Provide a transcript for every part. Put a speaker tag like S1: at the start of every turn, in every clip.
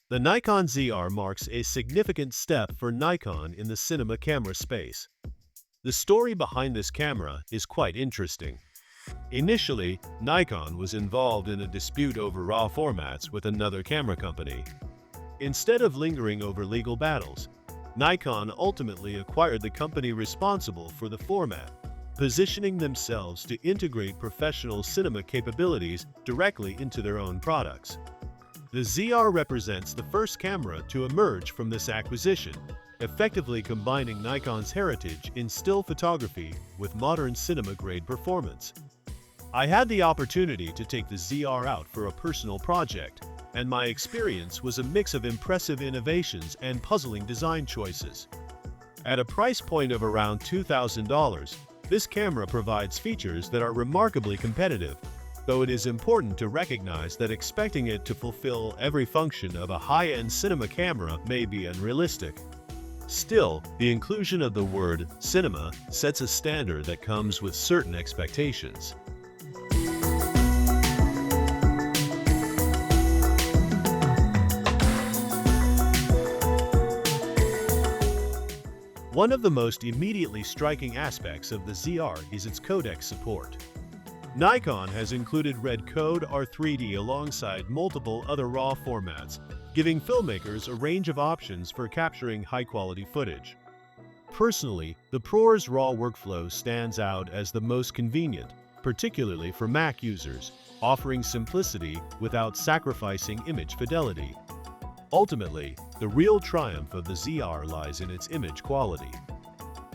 S1: The Nikon ZR marks a significant step for Nikon in the cinema camera space. The story behind this camera is quite interesting. Initially, Nikon was involved in a dispute over RAW formats with another camera company. Instead of lingering over legal battles, Nikon ultimately acquired the company responsible for the format, positioning themselves to integrate professional cinema capabilities directly into their own products. The ZR represents the first camera to emerge from this acquisition, effectively combining Nikon's heritage in still photography with modern cinema-grade performance. I had the opportunity to take the ZR out for a personal project, and my experience was a mix of impressive innovations and puzzling design choices. At a price point of around $2,000, this camera provides features that are remarkably competitive, though it is important to recognize that expecting it to fulfill every function of a high-end cinema camera may be unrealistic. Still, the inclusion of the word cinema sets a standard that comes with certain expectations. One of the most immediately striking aspects of the ZR is its codec support. Nikon has included Red Code R3D alongside multiple other RAW formats, giving filmmakers a range of options for capturing high-quality footage. Personally, the ProRes RAW workflow stands out as the most convenient, particularly for Mac users, offering simplicity without sacrificing image fidelity. Ultimately, the real triumph of the ZR lies in its image quality.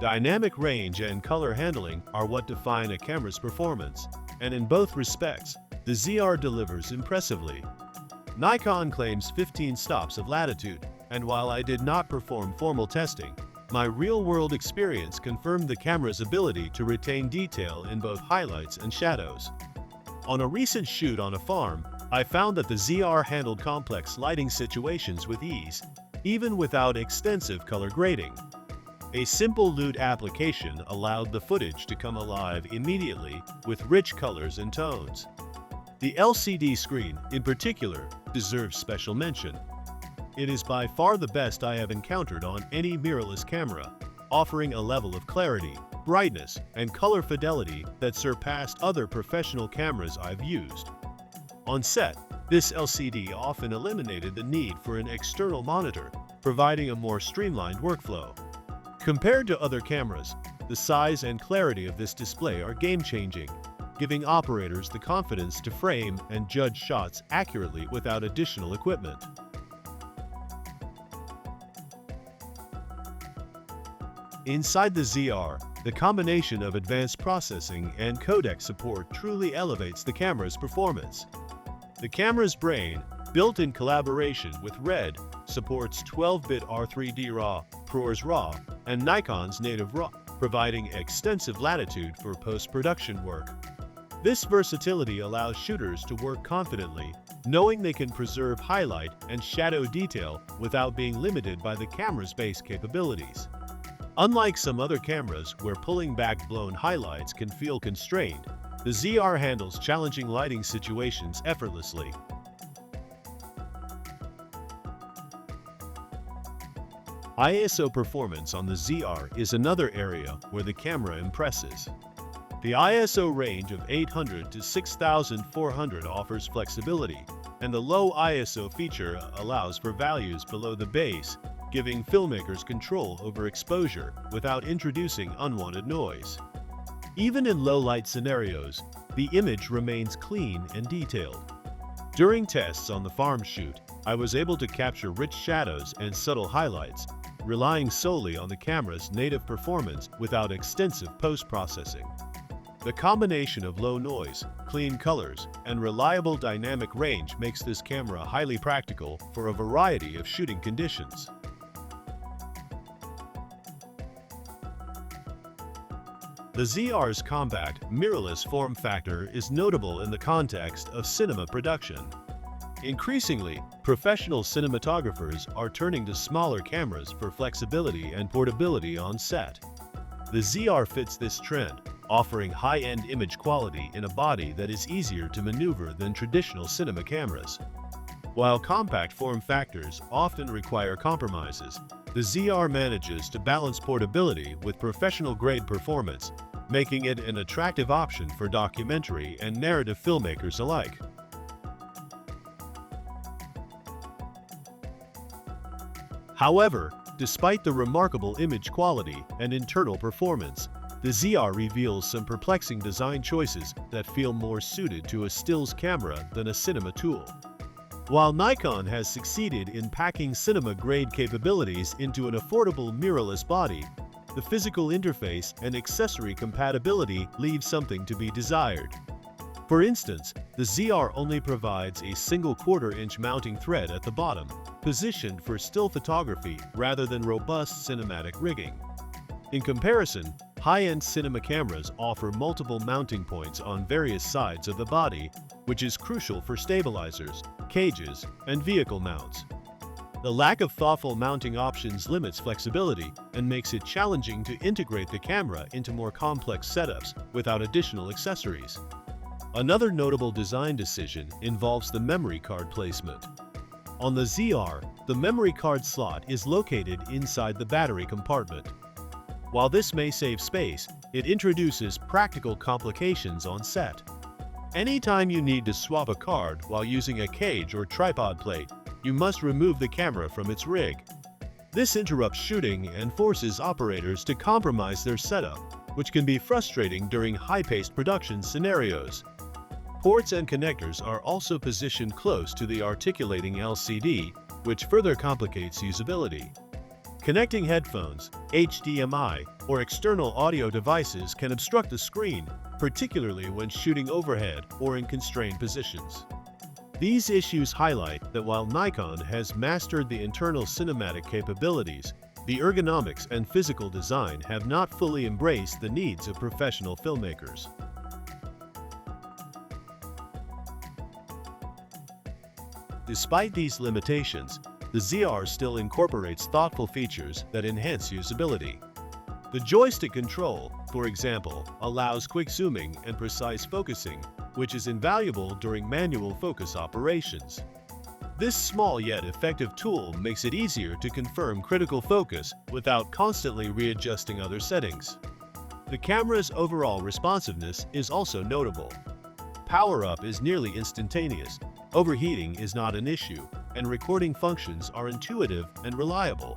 S1: Dynamic range and color handling are what define a camera's performance, and in both respects, the ZR delivers impressively. Nikon claims 15 stops of latitude, and while I did not perform formal testing, my real-world experience confirmed the camera's ability to retain detail in both highlights and shadows. On a recent shoot on a farm, I found that the ZR handled complex lighting situations with ease, even without extensive color grading. A simple LUT application allowed the footage to come alive immediately with rich colors and tones. The LCD screen, in particular, deserves special mention. It is by far the best I have encountered on any mirrorless camera, offering a level of clarity, brightness, and color fidelity that surpassed other professional cameras I've used. On set, this LCD often eliminated the need for an external monitor, providing a more streamlined workflow. Compared to other cameras, the size and clarity of this display are game-changing, giving operators the confidence to frame and judge shots accurately without additional equipment. Inside the ZR, the combination of advanced processing and codec support truly elevates the camera's performance. The camera's brain, built in collaboration with RED, supports 12-bit R3D RAW, ProRes RAW, and Nikon's native RAW, providing extensive latitude for post-production work. This versatility allows shooters to work confidently, knowing they can preserve highlight and shadow detail without being limited by the camera's base capabilities. Unlike some other cameras where pulling back blown highlights can feel constrained, the ZR handles challenging lighting situations effortlessly. ISO performance on the ZR is another area where the camera impresses. The ISO range of 800 to 6400 offers flexibility, and the low ISO feature allows for values below the base, giving filmmakers control over exposure without introducing unwanted noise. Even in low-light scenarios, the image remains clean and detailed. During tests on the farm shoot, I was able to capture rich shadows and subtle highlights, relying solely on the camera's native performance without extensive post-processing. The combination of low noise, clean colors, and reliable dynamic range makes this camera highly practical for a variety of shooting conditions. The ZR's compact, mirrorless form factor is notable in the context of cinema production. Increasingly, professional cinematographers are turning to smaller cameras for flexibility and portability on set. The ZR fits this trend, offering high-end image quality in a body that is easier to maneuver than traditional cinema cameras. While compact form factors often require compromises, the ZR manages to balance portability with professional-grade performance, making it an attractive option for documentary and narrative filmmakers alike. However, despite the remarkable image quality and internal performance, the ZR reveals some perplexing design choices that feel more suited to a stills camera than a cinema tool. While Nikon has succeeded in packing cinema-grade capabilities into an affordable mirrorless body, the physical interface and accessory compatibility leave something to be desired. For instance, the ZR only provides a single quarter-inch mounting thread at the bottom, positioned for still photography rather than robust cinematic rigging. In comparison, high-end cinema cameras offer multiple mounting points on various sides of the body, which is crucial for stabilizers, cages, and vehicle mounts. The lack of thoughtful mounting options limits flexibility and makes it challenging to integrate the camera into more complex setups without additional accessories. Another notable design decision involves the memory card placement. On the ZR, the memory card slot is located inside the battery compartment. While this may save space, it introduces practical complications on set. Anytime you need to swap a card while using a cage or tripod plate, you must remove the camera from its rig. This interrupts shooting and forces operators to compromise their setup, which can be frustrating during high-paced production scenarios. Ports and connectors are also positioned close to the articulating LCD, which further complicates usability. Connecting headphones, HDMI, or external audio devices can obstruct the screen, particularly when shooting overhead or in constrained positions. These issues highlight that while Nikon has mastered the internal cinematic capabilities, the ergonomics and physical design have not fully embraced the needs of professional filmmakers. Despite these limitations, the ZR still incorporates thoughtful features that enhance usability. The joystick control, for example, allows quick zooming and precise focusing, which is invaluable during manual focus operations. This small yet effective tool makes it easier to confirm critical focus without constantly readjusting other settings. The camera's overall responsiveness is also notable. Power-up is nearly instantaneous, overheating is not an issue, and recording functions are intuitive and reliable.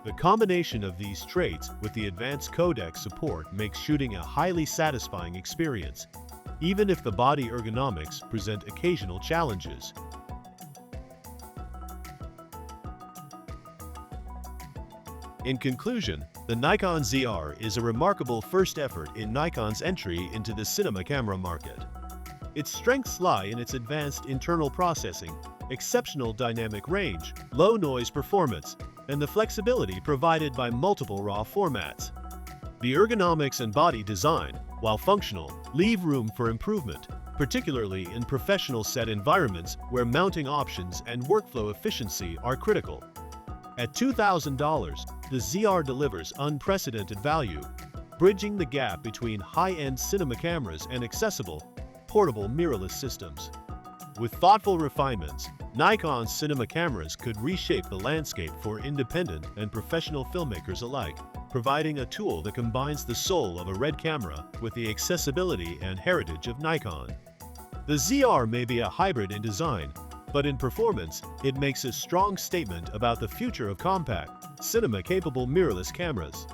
S1: The combination of these traits with the advanced codec support makes shooting a highly satisfying experience, even if the body ergonomics present occasional challenges. In conclusion, the Nikon ZR is a remarkable first effort in Nikon's entry into the cinema camera market. Its strengths lie in its advanced internal processing, exceptional dynamic range, low noise performance, and the flexibility provided by multiple RAW formats. The ergonomics and body design, while functional, leave room for improvement, particularly in professional set environments where mounting options and workflow efficiency are critical. At $2,000, the ZR delivers unprecedented value, bridging the gap between high-end cinema cameras and accessible, portable mirrorless systems. With thoughtful refinements, Nikon's cinema cameras could reshape the landscape for independent and professional filmmakers alike, providing a tool that combines the soul of a RED camera with the accessibility and heritage of Nikon. The ZR may be a hybrid in design, but in performance, it makes a strong statement about the future of compact, cinema-capable mirrorless cameras.